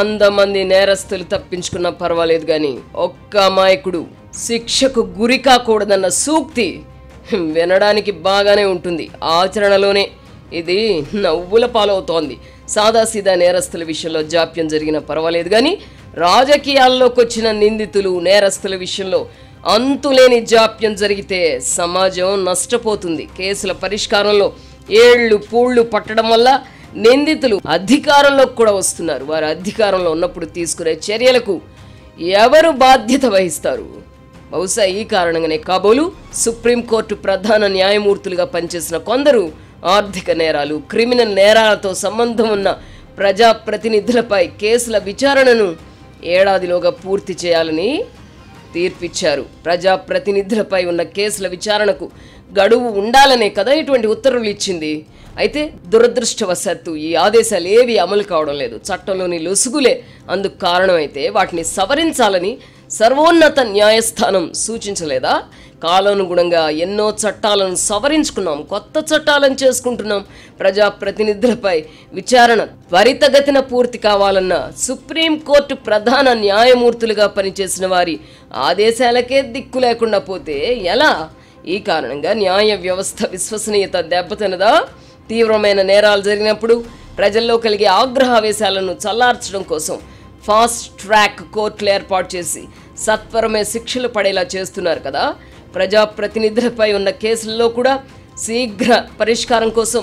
100 మంది నేరస్తులు తప్పించుకున్నా పర్వాలేదు కానీ ఒక్క అమాయకుడు శిక్షకు గురి కాకూడదన్న సూక్తి వినడానికి బాగానే ఉంటుంది, ఆచరణలోనే ఇది నవ్వుల పాలవుతోంది. సాదాసీదా నేరస్తుల విషయంలో జాప్యం జరిగినా పర్వాలేదు కానీ రాజకీయాల్లోకి వచ్చిన నిందితులు నేరస్తుల విషయంలో అంతులేని జాప్యం జరిగితే సమాజం నష్టపోతుంది. కేసుల పరిష్కారంలో ఏళ్లు పూళ్లు పట్టడం వల్ల నిందితులు అధికారంలోకి కూడా వస్తున్నారు. వారు అధికారంలో ఉన్నప్పుడు తీసుకునే చర్యలకు ఎవరు బాధ్యత వహిస్తారు? బహుశా ఈ కారణంగానే కాబోలు సుప్రీంకోర్టు ప్రధాన న్యాయమూర్తులుగా పనిచేసిన కొందరు ఆర్థిక నేరాలు, క్రిమినల్ నేరాలతో సంబంధం ఉన్న ప్రజాప్రతినిధులపై కేసుల విచారణను ఏడాదిలోగా పూర్తి చేయాలని తీర్పిచ్చారు. ప్రజాప్రతినిధులపై ఉన్న కేసుల విచారణకు గడువు ఉండాలనే కదా ఇటువంటి ఉత్తర్వులు ఇచ్చింది. అయితే దురదృష్టవశాత్తు ఈ ఆదేశాలు ఏవి అమలు కావడం లేదు. చట్టంలోని లొసుగులే అందుకు కారణమైతే వాటిని సవరించాలని సర్వోన్నత న్యాయస్థానం సూచించలేదా? కాలానుగుణంగా ఎన్నో చట్టాలను సవరించుకున్నాం, కొత్త చట్టాలను చేసుకుంటున్నాం. ప్రజాప్రతినిధులపై విచారణ త్వరితగతిన పూర్తి కావాలన్న సుప్రీంకోర్టు ప్రధాన న్యాయమూర్తులుగా పనిచేసిన వారి ఆదేశాలకే దిక్కు లేకుండా పోతే ఎలా? ఈ కారణంగా న్యాయ వ్యవస్థ విశ్వసనీయత దెబ్బతినదా? తీవ్రమైన నేరాలు జరిగినప్పుడు ప్రజల్లో కలిగే ఆగ్రహావేశాలను చల్లార్చడం కోసం ఫాస్ట్ ట్రాక్ కోర్టులు ఏర్పాటు చేసి సత్వరమే శిక్షలు పడేలా చేస్తున్నారు కదా. ప్రజాప్రతినిధులపై ఉన్న కేసుల్లో కూడా శీఘ్ర పరిష్కారం కోసం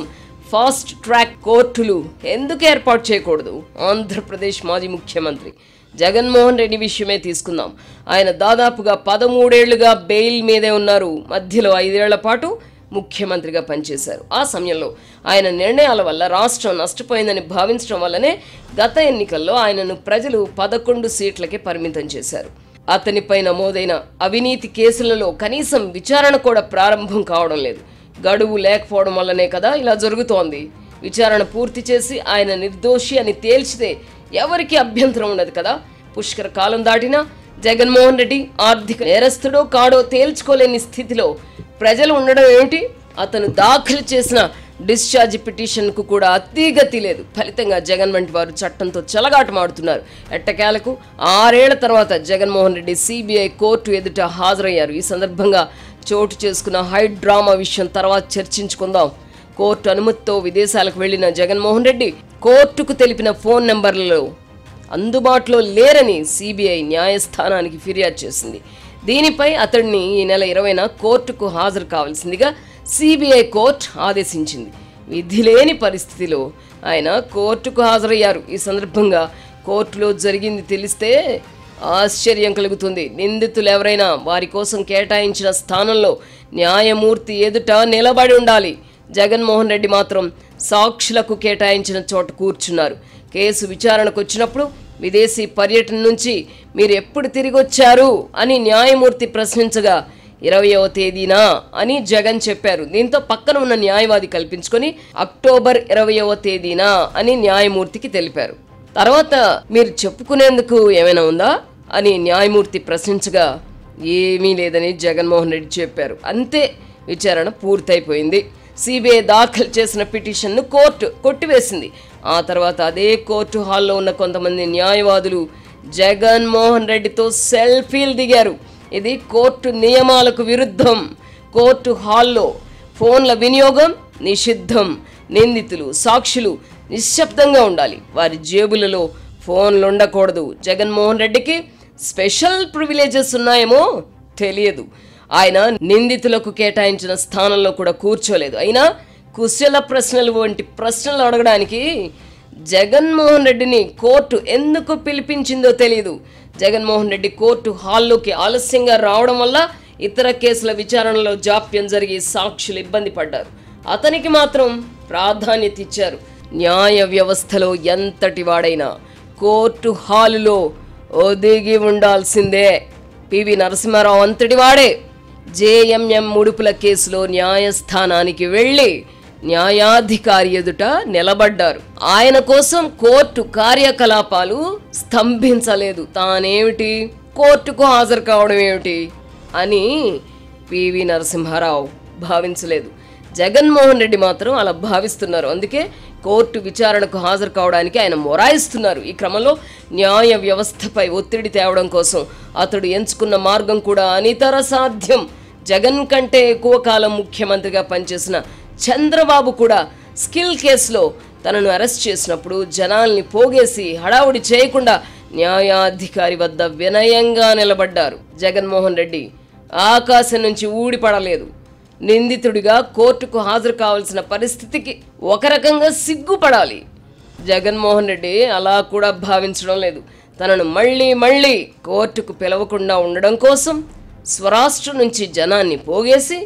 ఫాస్ట్ ట్రాక్ కోర్టులు ఎందుకు ఏర్పాటు చేయకూడదు? ఆంధ్రప్రదేశ్ మాజీ ముఖ్యమంత్రి జగన్మోహన్ రెడ్డి విషయమే తీసుకుందాం. ఆయన దాదాపుగా 13 ఏళ్లుగా బెయిల్ మీదే ఉన్నారు. మధ్యలో 5 ఏళ్ల పాటు ముఖ్యమంత్రిగా పనిచేశారు. ఆ సమయంలో ఆయన నిర్ణయాల వల్ల రాష్ట్రం నష్టపోయిందని భావించడం వల్లనే గత ఎన్నికల్లో ఆయనను ప్రజలు 11 సీట్లకే పరిమితం చేశారు. అతనిపై నమోదైన అవినీతి కేసులలో కనీసం విచారణ కూడా ప్రారంభం కావడం లేదు. గడువు లేకపోవడం వల్లనే కదా ఇలా జరుగుతోంది. విచారణ పూర్తి చేసి ఆయన నిర్దోషి అని తేల్చితే ఎవరికి అభ్యంతరం ఉండదు కదా. పుష్కర కాలం దాటినా జగన్మోహన్ రెడ్డి ఆర్థిక నేరస్తుడో కాడో తేల్చుకోలేని స్థితిలో ప్రజలు ఉండడం ఏమిటి? అతను దాఖలు చేసిన డిశ్చార్జ్ పిటిషన్కు కూడా అతిగతి లేదు. ఫలితంగా జగన్ వంటి వారు చట్టంతో చెలగాటమాడుతున్నారు. ఎట్టకేలకు 6 ఏళ్ల తర్వాత జగన్మోహన్ రెడ్డి సిబిఐ కోర్టు ఎదుట హాజరయ్యారు. ఈ సందర్భంగా చోటు చేసుకున్న హై డ్రామా విషయం తర్వాత చర్చించుకుందాం. కోర్టు అనుమతితో విదేశాలకు వెళ్లిన జగన్మోహన్ రెడ్డి కోర్టుకు తెలిపిన ఫోన్ నెంబర్లలో అందుబాటులో లేరని సిబిఐ న్యాయస్థానానికి ఫిర్యాదు చేసింది. దీనిపై అతడిని ఈ నెల 20న కోర్టుకు హాజరు కావాల్సిందిగా సిబిఐ కోర్టు ఆదేశించింది. విధి లేని పరిస్థితిలో ఆయన కోర్టుకు హాజరయ్యారు. ఈ సందర్భంగా కోర్టులో జరిగింది తెలిస్తే ఆశ్చర్యం కలుగుతుంది. నిందితులు ఎవరైనా వారి కోసం కేటాయించిన స్థానంలో న్యాయమూర్తి ఎదుట నిలబడి ఉండాలి. జగన్మోహన్ రెడ్డి మాత్రం సాక్షులకు కేటాయించిన చోట కూర్చున్నారు. కేసు విచారణకు వచ్చినప్పుడు విదేశీ పర్యటన నుంచి మీరు ఎప్పుడు తిరిగి వచ్చారు అని న్యాయమూర్తి ప్రశ్నించగా 20వ తేదీనా అని జగన్ చెప్పారు. దీంతో పక్కన ఉన్న న్యాయవాది కల్పించుకొని అక్టోబర్ 20వ తేదీనా అని న్యాయమూర్తికి తెలిపారు. తర్వాత మీరు చెప్పుకునేందుకు ఏమైనా ఉందా అని న్యాయమూర్తి ప్రశ్నించగా ఏమీ లేదని జగన్మోహన్ రెడ్డి చెప్పారు. అంతే, విచారణ పూర్తయిపోయింది. సిబిఐ దాఖలు చేసిన పిటిషన్ను కోర్టు కొట్టివేసింది. ఆ తర్వాత అదే కోర్టు హాల్లో ఉన్న కొంతమంది న్యాయవాదులు జగన్మోహన్ రెడ్డితో సెల్ఫీలు దిగారు. ఇది కోర్టు నియమాలకు విరుద్ధం. కోర్టు హాల్లో ఫోన్ల వినియోగం నిషిద్ధం. నిందితులు, సాక్షులు నిశ్శబ్దంగా ఉండాలి. వారి జేబులలో ఫోన్లు ఉండకూడదు. జగన్మోహన్ రెడ్డికి స్పెషల్ ప్రివిలేజెస్ ఉన్నాయేమో తెలియదు. ఆయన నిందితులకు కేటాయించిన స్థానంలో కూడా కూర్చోలేదు. అయినా కుశల ప్రశ్నలు వంటి ప్రశ్నలు అడగడానికి జగన్మోహన్ రెడ్డిని కోర్టు ఎందుకు పిలిపించిందో తెలియదు. జగన్మోహన్ రెడ్డి కోర్టు హాల్లోకి ఆలస్యంగా రావడం వల్ల ఇతర కేసుల విచారణలో జాప్యం జరిగి సాక్షులు ఇబ్బంది పడ్డారు. అతనికి మాత్రం ప్రాధాన్యత ఇచ్చారు. న్యాయ వ్యవస్థలో ఎంతటి వాడైనా కోర్టు హాలులో ఒదిగి ఉండాల్సిందే. పివి నరసింహారావు అంతటి వాడే జేఎంఎం ముడుపుల కేసులో న్యాయస్థానానికి వెళ్ళి న్యాయాధికారి ఎదుట నిలబడ్డారు. ఆయన కోసం కోర్టు కార్యకలాపాలు స్తంభించలేదు. తానేమిటి కోర్టుకు హాజరు కావడం ఏమిటి అని పివి నరసింహారావు భావించలేదు. జగన్మోహన్ రెడ్డి మాత్రం అలా భావిస్తున్నారు. అందుకే కోర్టు విచారణకు హాజరు కావడానికి ఆయన మొరాయిస్తున్నారు. ఈ క్రమంలో న్యాయ వ్యవస్థపై ఒత్తిడి తేవడం కోసం అతడు ఎంచుకున్న మార్గం కూడా అనితర సాధ్యం. జగన్ కంటే ఎక్కువ కాలం ముఖ్యమంత్రిగా పనిచేసిన చంద్రబాబు కూడా స్కిల్ కేసులో తనను అరెస్ట్ చేసినప్పుడు జనాల్ని పోగేసి హడావుడి చేయకుండా న్యాయాధికారి వద్ద వినయంగా నిలబడ్డారు. జగన్మోహన్ రెడ్డి ఆకాశం నుంచి ఊడిపడలేదు. నిందితుడిగా కోర్టుకు హాజరు కావాల్సిన పరిస్థితికి ఒక రకంగా సిగ్గుపడాలి. జగన్మోహన్ రెడ్డి అలా కూడా భావించడం లేదు. తనను మళ్ళీ కోర్టుకు పిలవకుండా ఉండడం కోసం స్వరాష్ట్రం నుంచి జనాన్ని పోగేసి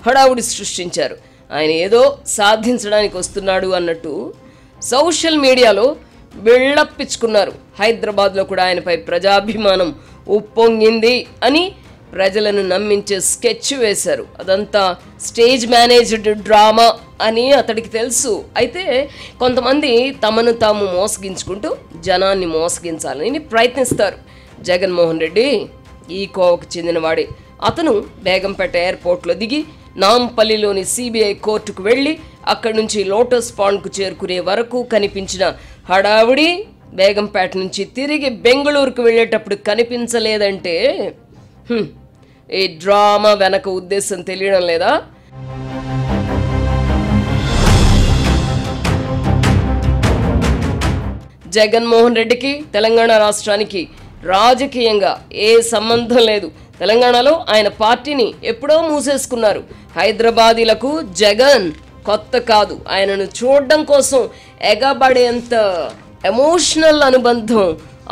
హడావుడి సృష్టించారు. ఆయన ఏదో సాధించడానికి వస్తున్నాడు అన్నట్టు సోషల్ మీడియాలో బిల్డప్పించుకున్నారు. హైదరాబాద్లో కూడా ఆయనపై ప్రజాభిమానం ఉప్పొంగింది అని ప్రజలను నమ్మించే స్కెచ్ వేశారు. అదంతా స్టేజ్ మేనేజ్డ్ డ్రామా అని అతడికి తెలుసు. అయితే కొంతమంది తమను తాము మోసగించుకుంటూ జనాన్ని మోసగించాలని ప్రయత్నిస్తారు. జగన్మోహన్ రెడ్డి ఈ కోవకు చెందినవాడే. అతను బేగంపేట ఎయిర్పోర్ట్లో దిగి నాంపల్లిలోని సిబిఐ కోర్టుకు వెళ్ళి అక్కడి నుంచి లోటస్ పాండ్కు చేరుకునే వరకు కనిపించిన హడావుడి బేగంపేట నుంచి తిరిగి బెంగళూరుకు వెళ్ళేటప్పుడు కనిపించలేదంటే ఈ డ్రామా వెనక ఉద్దేశం తెలియడం లేదా? జగన్మోహన్ రెడ్డికి తెలంగాణ రాష్ట్రానికి రాజకీయంగా ఏ సంబంధం లేదు. తెలంగాణలో ఆయన పార్టీని ఎప్పుడో మూసేసుకున్నారు. హైదరాబాదీలకు జగన్ కొత్త కాదు. ఆయనను చూడడం కోసం ఎగబడేంత ఎమోషనల్ అనుబంధం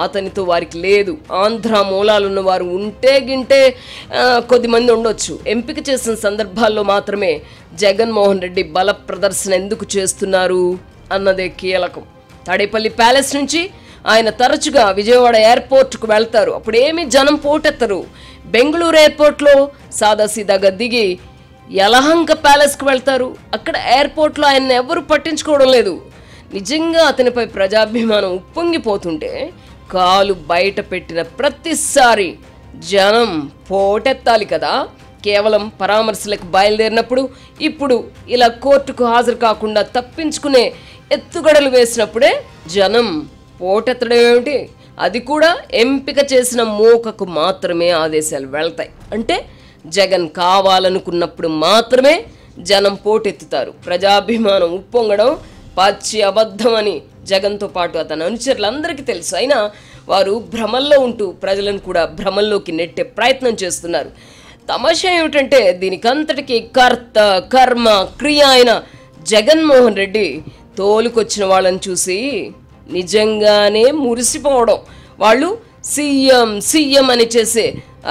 అతనితో వారికి లేదు. ఆంధ్ర మూలాలున్న వారు ఉంటే గింటే కొద్దిమంది ఉండొచ్చు. ఎంపిక చేసిన సందర్భాల్లో మాత్రమే జగన్మోహన్ రెడ్డి బల ప్రదర్శన ఎందుకు చేస్తున్నారు అన్నదే కీలకం. తాడేపల్లి ప్యాలెస్ నుంచి ఆయన తరచుగా విజయవాడ ఎయిర్పోర్ట్కు వెళ్తారు. అప్పుడేమీ జనం పోటెత్తరు. బెంగళూరు ఎయిర్పోర్ట్లో సాదాసీదాగా దిగి యలహంక ప్యాలెస్కు వెళ్తారు. అక్కడ ఎయిర్పోర్ట్లో ఆయన ఎవరు పట్టించుకోవడం లేదు. నిజంగా అతనిపై ప్రజాభిమానం ఉప్పొంగిపోతుంటే కాలు బయట పెట్టిన ప్రతిసారి జనం పోటెత్తాలి కదా. కేవలం పరామర్శలకు బయలుదేరినప్పుడు, ఇప్పుడు ఇలా కోర్టుకు హాజరు కాకుండా తప్పించుకునే ఎత్తుగడలు వేసినప్పుడే జనం పోటెత్తడం ఏమిటి? అది కూడా ఎంపిక చేసిన మోకకు మాత్రమే ఆదేశాలు వెళ్తాయి. అంటే జగన్ కావాలనుకున్నప్పుడు మాత్రమే జనం పోటెత్తుతారు. ప్రజాభిమానం ఉప్పొంగడం పచ్చి అబద్ధం అని జగన్తో పాటు అతని అనుచరులందరికీ తెలుసు. అయినా వారు భ్రమల్లో ఉంటూ ప్రజలను కూడా భ్రమల్లోకి నెట్టే ప్రయత్నం చేస్తున్నారు. తమాషా ఏమిటంటే దీనికంతటికీ కర్త కర్మ క్రియ అయిన జగన్మోహన్ రెడ్డి తోలుకొచ్చిన వాళ్ళని చూసి నిజంగానే మురిసిపోవడం, వాళ్ళు సీఎం సీఎం అని చేసే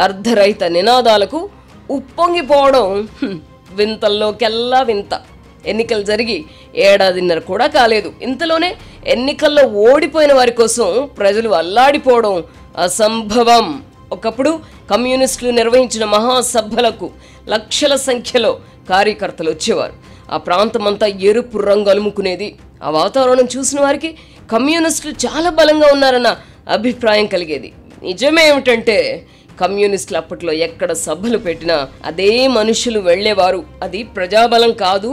అర్ధరహిత నినాదాలకు ఉప్పొంగిపోవడం వింతల్లోకెల్లా వింత. ఎన్నికలు జరిగి ఏడాదిన్నర కూడా కాలేదు. ఇంతలోనే ఎన్నికల్లో ఓడిపోయిన వారి కోసం ప్రజలు అల్లాడిపోవడం అసంభవం. ఒకప్పుడు కమ్యూనిస్టులు నిర్వహించిన మహాసభలకు లక్షల సంఖ్యలో కార్యకర్తలు వచ్చేవారు. ఆ ప్రాంతమంతా ఎరుపు రంగు అలుముకునేది. ఆ వాతావరణం చూసిన వారికి కమ్యూనిస్టులు చాలా బలంగా ఉన్నారన్న అభిప్రాయం కలిగేది. నిజమేమిటంటే కమ్యూనిస్టులు అప్పట్లో ఎక్కడ సభలు పెట్టినా అదే మనుషులు వెళ్ళేవారు. అది ప్రజాబలం కాదు,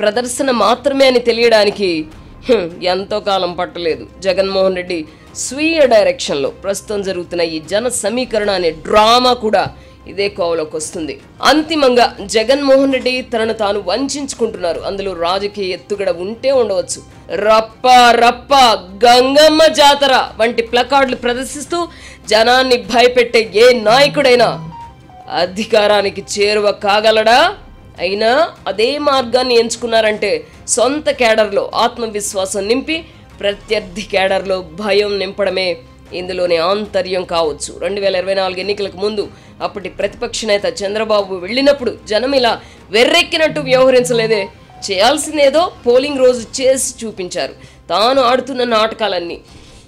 ప్రదర్శన మాత్రమే అని తెలియడానికి ఎంతో కాలం పట్టలేదు. జగన్మోహన్ రెడ్డి స్వీయ డైరెక్షన్లో ప్రస్తుతం జరుగుతున్న ఈ జన సమీకరణ అనే డ్రామా కూడా ఇదే కోవలోకి వస్తుంది. అంతిమంగా జగన్మోహన్ రెడ్డి తనను తాను వంచుకుంటున్నారు. అందులో రాజకీయ ఎత్తుగడ ఉంటే ఉండవచ్చు. రప్ప రప్ప గంగమ్మ జాతర వంటి ప్లకార్డులు ప్రదర్శిస్తూ జనాన్ని భయపెట్టే ఏ నాయకుడైనా అధికారానికి చేరువ కాగలడా? అయినా అదే మార్గాన్ని ఎంచుకున్నారంటే సొంత కేడర్లో ఆత్మవిశ్వాసం నింపి ప్రత్యర్థి కేడర్లో భయం నింపడమే ఇందులోనే ఆంతర్యం కావచ్చు. 2024 ఎన్నికలకు ముందు అప్పటి ప్రతిపక్ష నేత చంద్రబాబు వెళ్ళినప్పుడు జనం ఇలా వెర్రెక్కినట్టు వ్యవహరించలేదే. చేయాల్సిందేదో పోలింగ్ రోజు చేసి చూపించారు. తాను ఆడుతున్న నాటకాలన్నీ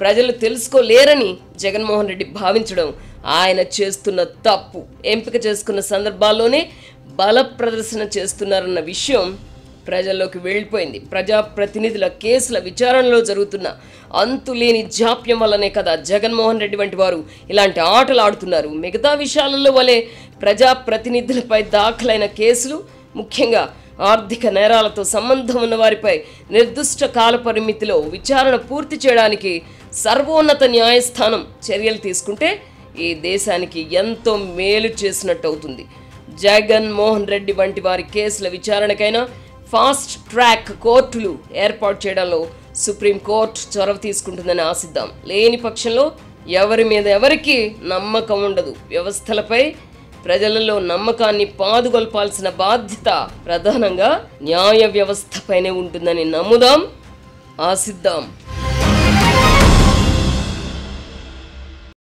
ప్రజలు తెలుసుకోలేరని జగన్మోహన్ రెడ్డి భావించడం ఆయన చేస్తున్న తప్పు. ఎంపిక చేసుకున్న సందర్భాల్లోనే బల ప్రదర్శన చేస్తున్నారన్న విషయం ప్రజల్లోకి వెళ్ళిపోయింది. ప్రజాప్రతినిధుల కేసుల విచారణలో జరుగుతున్న అంతులేని జాప్యం వల్లనే కదా జగన్మోహన్ రెడ్డి వంటి వారు ఇలాంటి ఆటలు ఆడుతున్నారు. మిగతా విషయాలలో వలె ప్రజాప్రతినిధులపై దాఖలైన కేసులు, ముఖ్యంగా ఆర్థిక నేరాలతో సంబంధం ఉన్న వారిపై నిర్దిష్ట కాల పరిమితిలో విచారణ పూర్తి చేయడానికి సర్వోన్నత న్యాయస్థానం చర్యలు తీసుకుంటే ఈ దేశానికి ఎంతో మేలు చేసినట్టు అవుతుంది. జగన్ మోహన్ రెడ్డి వంటి వారి కేసుల విచారణకైనా ఫాస్ట్ ట్రాక్ కోర్టులు ఏర్పాటు చేయడంలో సుప్రీంకోర్టు చొరవ తీసుకుంటుందని ఆశిద్దాం. లేని పక్షంలో ఎవరి మీద ఎవరికి నమ్మకం ఉండదు. వ్యవస్థలపై ప్రజలలో నమ్మకాన్ని పాదుగొల్పాల్సిన బాధ్యత ప్రధానంగా న్యాయ వ్యవస్థపైనే ఉంటుందని నమ్ముదాం, ఆశిద్దాం.